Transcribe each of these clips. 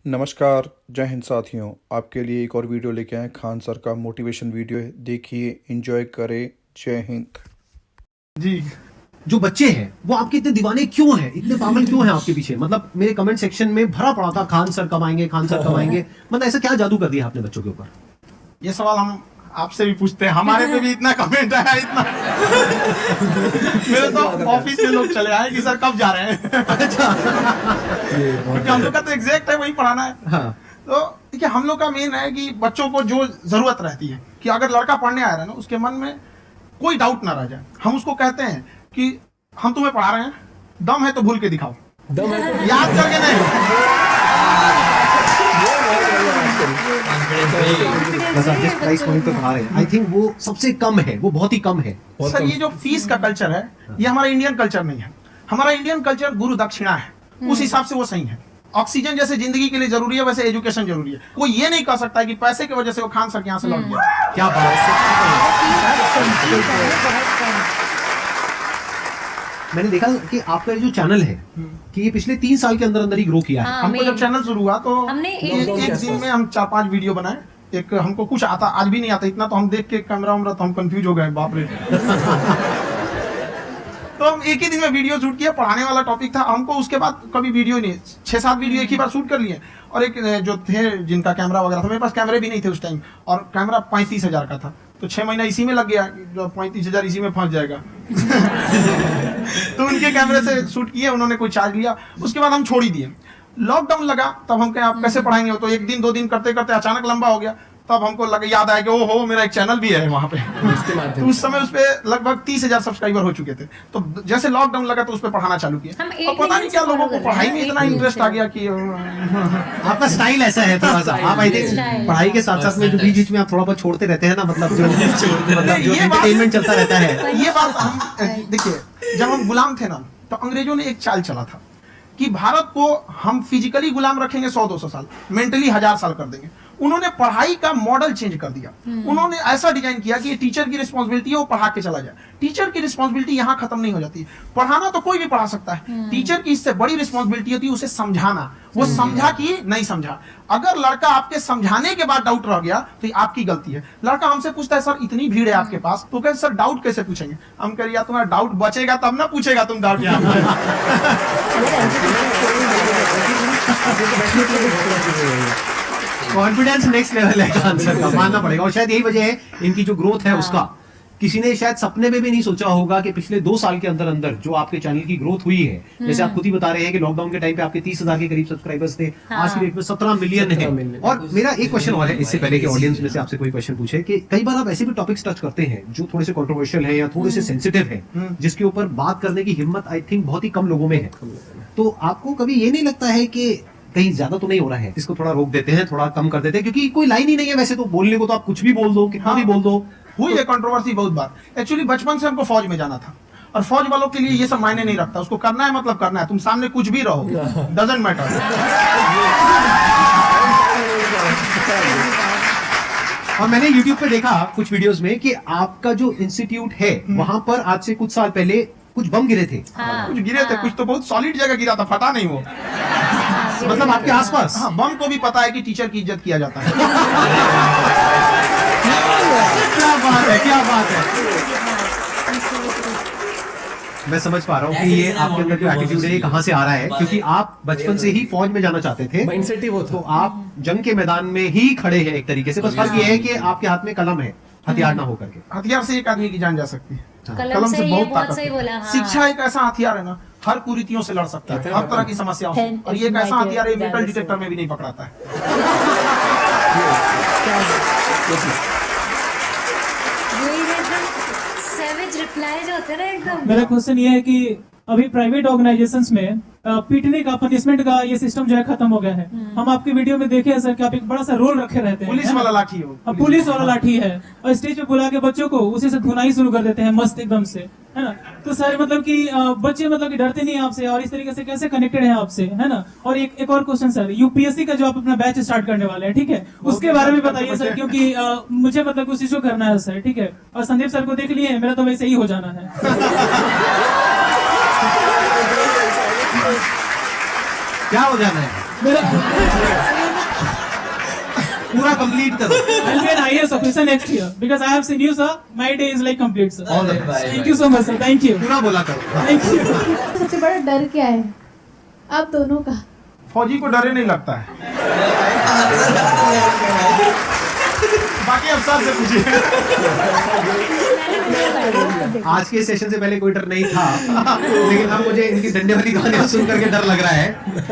नमस्कार, जय हिंद साथियों। आपके लिए एक और वीडियो लेके आए। खान सर का मोटिवेशन वीडियो है, देखिए, एंजॉय करें। जय हिंद जी। जो बच्चे हैं वो आपके इतने दीवाने क्यों हैं, इतने पागल क्यों हैं आपके पीछे? मतलब मेरे कमेंट सेक्शन में भरा पड़ा था खान सर कब आएंगे, खान सर कब आएंगे। मतलब ऐसा क्या जादू कर दिया आपने बच्चों के ऊपर? ये सवाल हम आपसे भी पूछते हैं, हमारे पे भी इतना कमेंट आया, इतना मेरे तो ऑफिस में लोग चले आए कि सर कब जा रहे हैं। अच्छा। क्योंकि हम लोग का तो एग्जैक्ट है, वही पढ़ाना है। हाँ। तो देखिए, हम लोग का मेन है कि बच्चों को जो जरूरत रहती है कि अगर लड़का पढ़ने आ रहा है ना, उसके मन में कोई डाउट ना रह जाए। हम उसको कहते हैं कि हम तुम्हें पढ़ा रहे हैं, दम है तो भूल के दिखाओ, दम है तो याद करके नहीं। जिस प्राइस पॉइंट पे पढ़ा रहे हैं, आई थिंक वो सबसे कम है, वो बहुत ही कम है। सर, ये जो फीस का कल्चर है, ये हमारा इंडियन कल्चर नहीं है। हमारा इंडियन कल्चर गुरु दक्षिणा है, उस हिसाब से वो सही है। ऑक्सीजन जैसे जिंदगी के लिए जरूरी है, वैसे एजुकेशन जरूरी है। कोई ये नहीं कह सकता है कि पैसे की वजह से वो खान सर के यहाँ से लौट गया। क्या बात है। मैंने देखा कि आपका जो चैनल है कि ये पिछले 3 साल के अंदर अंदर ही ग्रो किया है। हमको जब चैनल शुरू हुआ तो हमने एक दिन में हम 4-5 वीडियो बनाए। एक हमको कुछ आता, आज भी नहीं आता इतना, तो हम देख के कैमरा वैमरा तो हम कंफ्यूज हो गए, बाप रे। तो हम एक ही दिन में वीडियो शूट किया, पढ़ाने वाला टॉपिक था हमको। उसके बाद कभी वीडियो नहीं, 6-7 वीडियो एक ही बार शूट कर लिए। और एक जो थे जिनका कैमरा वगैरह था, मेरे पास कैमरे भी नहीं थे उस टाइम, और कैमरा 35,000 का था। तो 6 महीना इसी में लग गया, जो 35,000 इसी में फंस जाएगा। तो उनके कैमरे से शूट किए, उन्होंने कोई चार्ज लिया, उसके बाद हम छोड़ ही दिए। लॉकडाउन लगा, तब हम कहे आप कैसे पढ़ाएंगे? तो 1 दिन 2 दिन करते करते अचानक लंबा हो गया। तब हमको लगा, याद आया कि ओहो, मेरा एक चैनल भी है वहाँ पे। तो उस समय उस पे लगभग 30,000 सब्सक्राइबर हो चुके थे। तो जैसे लॉकडाउन लगा तो उस पे पढ़ाना चालू किया। और पता नहीं क्या लोगों को पढ़ाई में इतना इंटरेस्ट आ गया कि आपका स्टाइल ऐसा है थोड़ा सा। आप आई थिंक पढ़ाई के साथ साथ में जो बीच बीच में आप थोड़ा बहुत छोड़ते रहते हैं ना, मतलब जो एंटरटेनमेंट चलता रहता है। ये बात हम देखिए, जब हम गुलाम थे ना, तो अंग्रेजों ने एक चाल चला था कि भारत को हम फिजिकली गुलाम रखेंगे 100-200 साल, मेंटली 1000 साल कर देंगे। उन्होंने पढ़ाई का मॉडल चेंज कर दिया। उन्होंने ऐसा डिजाइन किया कि ये टीचर की रिस्पांसिबिलिटी है, वो पढ़ा के चला जाए। टीचर की रिस्पांसिबिलिटी यहाँ खत्म नहीं हो जाती। पढ़ाना तो कोई भी पढ़ा सकता है, टीचर की इससे बड़ी रिस्पांसिबिलिटी होती है उसे समझाना। वो समझा कि नहीं समझा। अगर लड़का आपके समझाने के बाद डाउट रह गया तो ये आपकी गलती है। लड़का हमसे पूछता है, सर इतनी भीड़ है आपके पास, तो कहते सर डाउट कैसे पूछेंगे? हम कह, या तुम्हारा डाउट बचेगा तब ना पूछेगा तुम डाउट। कॉन्फिडेंस नेक्स्ट लेवल है आंसर का, मानना पड़ेगा। और शायद यही वजह है इनकी जो ग्रोथ है उसका। किसी ने शायद सपने में भी नहीं सोचा होगा कि पिछले 2 साल के अंदर अंदर जो आपके चैनल की ग्रोथ हुई है, जैसे आप खुद ही बता रहे हैं कि लॉकडाउन के टाइम पे आपके 30,000 के करीब सब्सक्राइबर्स थे, आज की डेट में 17 मिलियन है। और मेरा एक क्वेश्चन और है, इससे पहले कि ऑडियंस में से आपसे कोई क्वेश्चन पूछे, कि कई बार आप ऐसे भी टॉपिक्स टच करते हैं जो थोड़े से कंट्रोवर्शियल है या थोड़े से सेंसिटिव है, जिसके ऊपर बात करने की हिम्मत आई थिंक बहुत ही कम लोगों में है। तो आपको कभी ये नहीं लगता है कि कहीं ज्यादा तो नहीं हो रहा है, इसको थोड़ा रोक देते हैं, थोड़ा कम कर देते हैं? क्योंकि कोई लाइन ही नहीं है वैसे तो बोलने को, तो आप कुछ भी बोल दो, कितना भी बोल दो। हुई है कंट्रोवर्सी बहुत बार। एक्चुअली बचपन से हमको फौज में जाना था, और फौज वालों के लिए ये सब मायने नहीं रखता। उसको करना है मतलब करना है, तुम सामने कुछ भी रहो, डजंट मैटर। और मैंने YouTube पे देखा कुछ वीडियोस में कि आपका जो इंस्टीट्यूट है वहां पर आज से कुछ साल पहले कुछ बम गिरे थे। कुछ गिरे थे, कुछ तो बहुत सॉलिड जगह गिरा था, फटा नहीं वो। मतलब आपके आसपास? हाँ, बम को भी पता है कि टीचर की इज्जत किया जाता है। क्या बात है, क्या बात है। मैं समझ पा रहा हूँ कि ये आपके अंदर जो एटीट्यूड है ये कहाँ से आ रहा है, क्योंकि आप बचपन से ही फौज में जाना चाहते थे। माइंडसेट ही वो था। तो आप जंग के मैदान में ही खड़े हैं एक तरीके से। बस फर्क ये है कि आपके हाथ में कलम है, हथियार ना होकर के। हथियार से एक आदमी की जान जा सकती है, कलम से बहुत ताकत सही है। बोला। हाँ। शिक्षा एक ऐसा हथियार है ना, हर कुरीतियों से लड़ सकता है, हर तरह की समस्याओं से। और ये एक ऐसा हथियार है, मेटल डिटेक्टर में भी नहीं पकड़ाता है। रिप्लाई जो होते हैं ना एकदम। मेरा क्वेश्चन ये है कि अभी प्राइवेट ऑर्गेनाइजेशंस में पीटने का, पनिशमेंट का ये सिस्टम जो है खत्म हो गया है। हम आपकी वीडियो में देखे हैं सर कि आप एक बड़ा सा रोल रखे रहते हैं। पुलिस वाला लाठी है वो। अब पुलिस वाला लाठी है, और स्टेज पे बुला के बच्चों को उसी से धुनाई शुरू कर देते हैं मस्त एकदम से, है ना? तो सर मतलब कि बच्चे मतलब कि डरते नहीं आपसे, और इस तरीके से कैसे कनेक्टेड है आपसे, है ना? और एक और क्वेश्चन सर, यूपीएससी का जो आप अपना बैच स्टार्ट करने वाले हैं, ठीक है, उसके बारे में बताइए सर, क्योंकि मुझे मतलब उसी को करना है सर, ठीक है? और संदीप सर को देख लिए, मेरा तो वैसे ही हो जाना है। क्या हो जाना है? पूरा कंप्लीट करो। I'll be an IAS officer next year because I have seen you, sir. My day is like complete, sir. All the best. Thank you so much, sir. Thank you. पूरा बोला करो। Thank you. सबसे बड़ा डर क्या है आप दोनों का? फौजी को डरे नहीं लगता है। बाकी अफसर से पूछिए। आज के सेशन से पहले कोई डर नहीं था, लेकिन अब मुझे इनकी डंडे वाली कहानियां सुन करके डर लग रहा है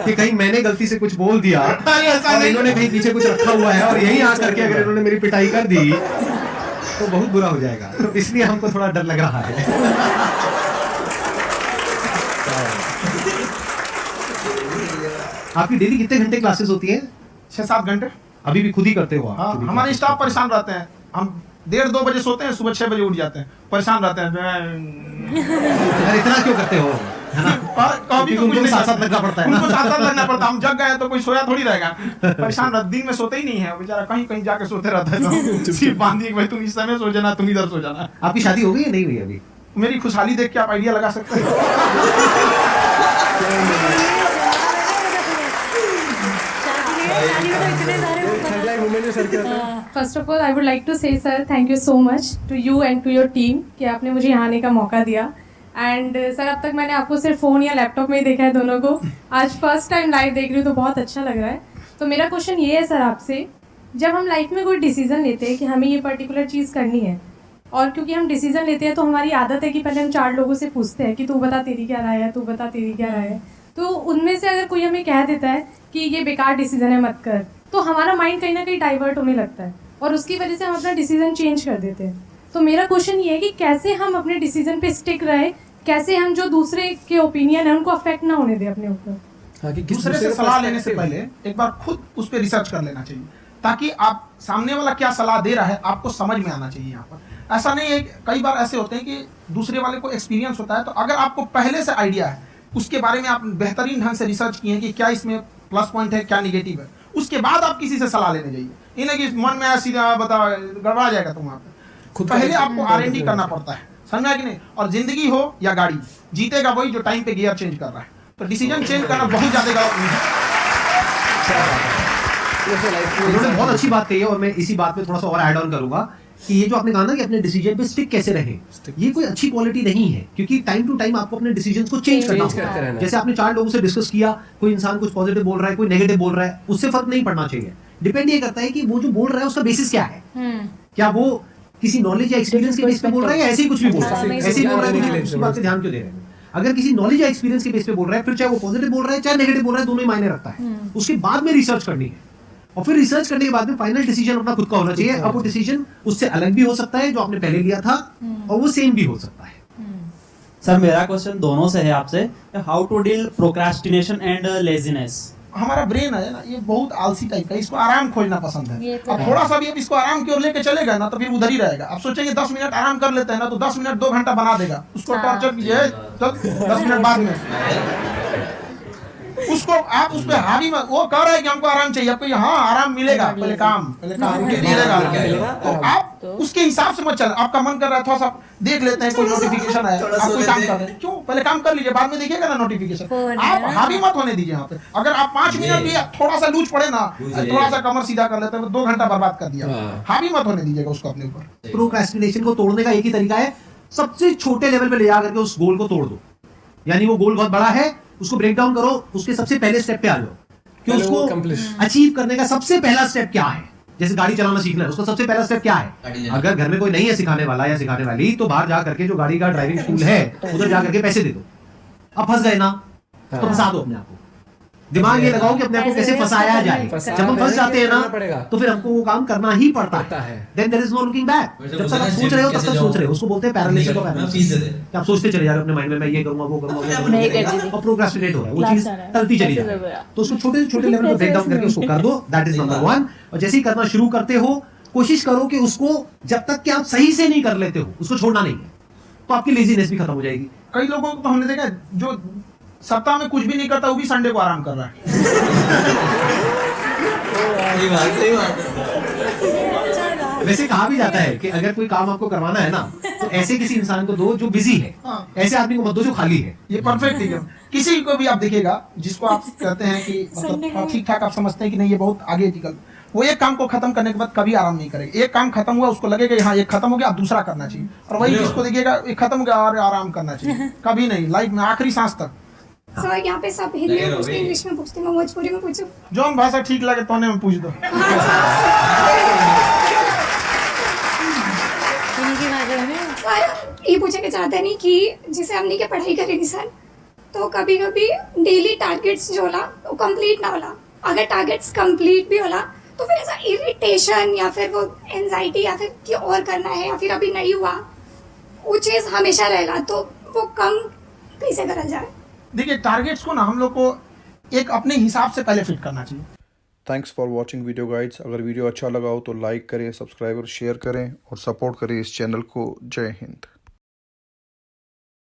कि कहीं मैंने गलती से कुछ बोल दिया और इन्होंने कहीं पीछे कुछ रखा हुआ है और यही आ करके अगर इन्होंने मेरी पिटाई कर दी तो बहुत बुरा हो जाएगा। तो इसलिए हमको थोड़ा डर लग रहा है। आपकी डेली कितने घंटे क्लासेस होती है? 6-7 घंटे। अभी भी खुद ही करते हो आप? हाँ, हमारे स्टाफ परेशान रहते हैं। हम 1:30-2 बजे सोते हैं, सुबह 6 बजे उठ जाते हैं, परेशान रहते हैं। अरे इतना क्यों करते हो? है ना? कभी तो उनको साथ साथ लगना पड़ता है ना? उनको साथ लगना पड़ता है। हम जग गए तो कोई सोया थोड़ी रहेगा। परेशान रहते, दिन में सोते ही नहीं है बेचारा, कहीं कहीं जाके सोते रहता है। तो सिर्फ बांधिए कि भाई तुम इस समय सो जाना, तुम इधर सो जाना। आपकी शादी हो गई या नहीं हुई अभी? मेरी खुशहाली देख के आप आइडिया लगा सकते हैं। First of all I would like to say sir thank you so much to you and to your team कि आपने मुझे यहाँ आने का मौका दिया। एंड सर अब तक मैंने आपको सिर्फ फ़ोन या लैपटॉप में ही देखा है दोनों को, आज फर्स्ट टाइम लाइव देख रही हूँ तो बहुत अच्छा लग रहा है। तो मेरा क्वेश्चन ये है सर आपसे, जब हम लाइफ में कोई डिसीजन लेते हैं कि हमें ये पर्टिकुलर चीज़ करनी है, और क्योंकि हम डिसीजन लेते हैं तो हमारी आदत है कि पहले हम 4 लोगों से पूछते हैं कि तू बता तेरी क्या राय है, तू बता तेरी क्या राय है। तो उनमें से अगर कोई हमें कह देता है कि ये बेकार डिसीजन है मत कर, तो हमारा माइंड कहीं ना कहीं डाइवर्ट होने लगता है और उसकी वजह से हम अपना डिसीजन चेंज कर देते हैं। तो मेरा क्वेश्चन ये है कि कैसे हम अपने डिसीजन पे स्टिक रहे, कैसे हम जो दूसरे के ओपिनियन है उनको अफेक्ट ना होने दें अपने ऊपर। हाँ, कि दूसरे से सलाह लेने से पहले एक बार खुद उस पर रिसर्च कर लेना चाहिए, ताकि आप सामने वाला क्या सलाह दे रहा है आपको समझ में आना चाहिए। यहाँ पर ऐसा नहीं है, कई बार ऐसे होते हैं कि दूसरे वाले को एक्सपीरियंस होता है, तो अगर आपको पहले से आइडिया है, उसके बारे में आप बेहतरीन ढंग से रिसर्च किए कि क्या इसमें प्लस पॉइंट है क्या निगेटिव है, उसके बाद आप किसी से सलाह लेने जाइए। ये नहीं कि मन में आया सीधा बता गड़बड़ा जाएगा तुम वहाँ पे। पहले आपको R&D करना पड़ता है, समझा कि नहीं? और जिंदगी हो या गाड़ी, जीतेगा वही जो टाइम पे गियर चेंज कर रहा है। तो डिसीजन चेंज करना बहुत ज्यादा उन्होंने बहुत अच्छी बात कही है और मैं इसी बात पे थोड़ा सा और ऐड ऑन करूंगा कि ये जो आपने कहा ना कि अपने डिसीजन पे स्टिक कैसे रहे, ये कोई अच्छी क्वालिटी नहीं है, क्योंकि टाइम टू टाइम आपको अपने डिसीजंस को चेंज करना होगा। जैसे आपने 4 लोगों से डिस्कस किया, कोई इंसान कुछ पॉजिटिव बोल रहा है, कोई नेगेटिव बोल रहा है, उससे फर्क नहीं पड़ना चाहिए। डिपेंड ये करता है कि वो जो बोल रहा है उसका बेसिस क्या है। क्या वो किसी नॉलेज या एक्सपीरियंस के बेस पे बोल रहा है या ऐसे ही कुछ भी बोल रहा है? ऐसे ही बोल रहा है तो उसकी बात पे ध्यान क्यों दे रहे हैं? अगर किसी नॉलेज या एक्सपीरियंस के बेस पे बोल रहा है, फिर चाहे वो पॉजिटिव बोल रहा है चाहे नेगेटिव बोल रहा है, दोनों ही मायने रखता है। उसके बाद में रिसर्च करनी है और फिर रिसर्च करने के बाद में फाइनल डिसीजन अपना खुद का होना चाहिए। अब वो डिसीजन उससे अलग भी हो सकता है जो आपने पहले लिया था, और वो सेम भी हो सकता है। सर मेरा क्वेश्चन दोनों से है आपसे, how to deal procrastination and laziness. हमारा ब्रेन है ना, ये बहुत आलसी टाइप का, इसको आराम खोजना पसंद है। ये तो अब थोड़ा सा भी अब इसको आराम की ओर लेके चलेगा ना तो फिर उधर ही रहेगा। आप सोचेंगे 10 मिनट आराम कर लेते हैं ना, तो 10 मिनट 2 घंटा बना देगा। उसको टॉर्चर कीजिए, चल 10 मिनट बाद में उसको आप उस पे हावी मत। वो कह रहा है कि हमको आराम चाहिए, आपको यहाँ आराम मिलेगा, पहले काम मिलेगा। तो आप उसके हिसाब से मत चल। आपका मन कर रहा है थोड़ा सा देख लेते हैं, कोई नोटिफिकेशन आया, आप कोई काम कर रहे हैं, क्यों पहले काम कर लीजिए, बाद में देखिएगा ना नोटिफिकेशन। आप हावी मत होने दीजिए यहाँ पे। अगर आप 5 मिनट भी थोड़ा सा लूज पड़े ना, थोड़ा सा कमर सीधा कर लेते हैं, 2 घंटा बर्बाद कर दिया। हावी मत होने दीजिएगा उसको अपने ऊपर। प्रोक्रेस्टिनेशन को तोड़ने का एक ही तरीका है, सबसे छोटे लेवल पे ले जा करके उस गोल को तोड़ दो। यानी वो गोल बहुत बड़ा है, उसको ब्रेक डाउन करो, उसके सबसे पहले स्टेप पे आ जाओ कि उसको अचीव करने का सबसे पहला स्टेप क्या है। जैसे गाड़ी चलाना सीखना है, उसका सबसे पहला स्टेप क्या है? अगर घर में कोई नहीं है सिखाने वाला या सिखाने वाली, तो बाहर जा करके जो गाड़ी का ड्राइविंग स्कूल है उधर जा करके पैसे दे दो। अब फंस गए ना तो फंसा दो अपने आप को। दिमाग ये लगाओ कि अपने आप को कैसे फंसाया जाए। जब हम फंस जाते हैं ना तो फिर हमको वो काम करना ही पड़ता है। Then there is no looking back. जब तक आप सोच रहे हो तब तक सोच रहे हो, उसको बोलते हैं पैरालिसिस ऑफ एनालिसिस। आप सोचते चले जा रहे हो अपने माइंड में, मैं ये करूंगा वो करूंगा, और प्रोक्रेस्टिनेट हो रहा है, वो चीज टलती चली जा रही है। तो उसको छोटे छोटे लेवल पे ब्रेक डाउन करके उसको कर दो। That is number 1। और जैसे ही करना शुरू करते हो, कोशिश करो कि उसको जब तक कि आप सही से नहीं कर लेते हो, उसको छोड़ना नहीं है, तो आपकी लेजीनेस भी खत्म हो जाएगी। कई लोगों को तो हमने देखा जो सप्ताह में कुछ भी नहीं करता, वो भी संडे को आराम कर रहा है। वैसे कहा भी जाता है कि अगर कोई काम आपको करवाना है ना, तो ऐसे किसी इंसान को दो जो बिजी है, हाँ। ऐसे आदमी को मत दो जो खाली है। ये परफेक्ट है। किसी को भी आप देखिएगा जिसको आप कहते हैं कि मतलब ठीक ठाक आप समझते हैं कि नहीं ये बहुत आगे निकल, वो एक काम को खत्म करने के बाद कभी आराम नहीं करेगा। एक काम खत्म हुआ उसको लगेगा कि हाँ ये खत्म हो गया अब दूसरा करना चाहिए, और वही जिसको देखिएगा ये खत्म हो गया और आराम करना चाहिए, कभी नहीं, लाइफ में आखिरी सांस तक। सर यहाँ पे सब हिंदी में पूछते, इंग्लिश में पूछते, मैं भोजपुरी में पूछूं? जो भाषा ठीक लगे तो में पूछ दो। सर ये पूछे के चाहते नहीं कि जैसे हमने के पढ़ाई करेगी सर, तो कभी कभी डेली टारगेट्स जो होला वो कंप्लीट ना होला, अगर टारगेट्स कंप्लीट भी होला तो फिर ऐसा इरिटेशन या फिर वो एंजाइटी या फिर कि और करना है या फिर अभी नहीं हुआ, वो चीज़ हमेशा रहेगा, तो वो कम कैसे करा जाए? देखिए टारगेट्स को ना हम लोग को एक अपने हिसाब से पहले फिट करना चाहिए। Thanks for watching video guides. अगर वीडियो अच्छा लगा हो तो लाइक करें, सब्सक्राइब और शेयर करें और सपोर्ट करें इस चैनल को। जय हिंद।